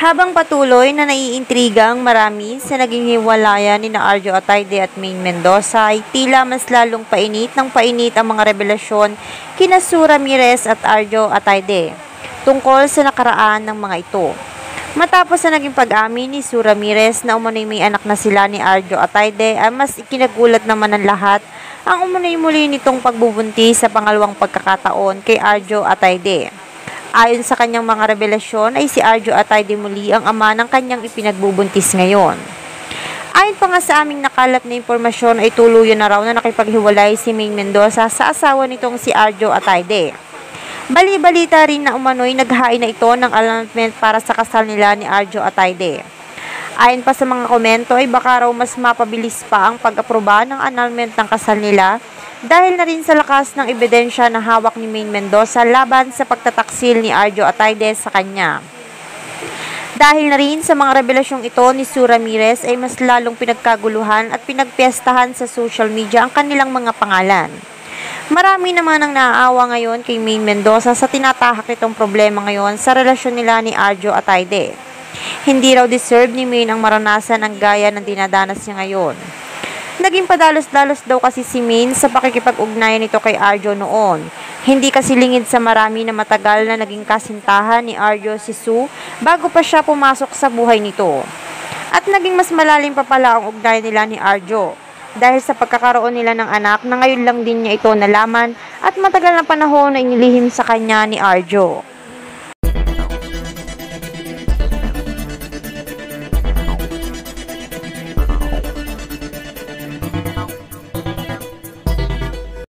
Habang patuloy na naiintriga ang marami sa naging hiwalayan ni Arjo Atayde at Maine Mendoza ay tila mas lalong painit ng painit ang mga revelasyon kina Sue Ramirez at Arjo Atayde tungkol sa nakaraan ng mga ito. Matapos na naging pag-amin ni Sue Ramirez na umano'y may anak na sila ni Arjo Atayde ay mas ikinagulat naman ng lahat ang umano'y muli nitong pagbubuntis sa pangalawang pagkakataon kay Arjo Atayde. Ayon sa kanyang mga revelasyon ay si Arjo Atayde muli ang ama ng kanyang ipinagbubuntis ngayon. Ayon pa nga sa aming nakalap na impormasyon ay tuluyan na raw na nakipaghiwalay si Maine Mendoza sa asawa nitong si Arjo Atayde. Bali-balita rin na umano'y naghain na ito ng annulment para sa kasal nila ni Arjo Atayde. Ayon pa sa mga komento ay baka raw mas mapabilis pa ang pag-aproba ng annulment ng kasal nila dahil na rin sa lakas ng ebidensya na hawak ni Maine Mendoza laban sa pagtataksil ni Arjo Atayde sa kanya. Dahil na rin sa mga revelasyong ito ni Sue Ramirez ay mas lalong pinagkaguluhan at pinagpiestahan sa social media ang kanilang mga pangalan. Marami naman ang naaawa ngayon kay Maine Mendoza sa tinatahak nitong problema ngayon sa relasyon nila ni Arjo Atayde. Hindi raw deserve ni Maine ang maranasan ang gaya ng dinadanas niya ngayon. Naging padalos-dalos daw kasi si Maine sa pakikipag-ugnayan nito kay Arjo noon. Hindi kasi lingid sa marami na matagal na naging kasintahan ni Arjo si Sue bago pa siya pumasok sa buhay nito. At naging mas malalim pa pala ang ugnayan nila ni Arjo dahil sa pagkakaroon nila ng anak na ngayon lang din niya ito nalaman at matagal na panahon na inilihim sa kanya ni Arjo.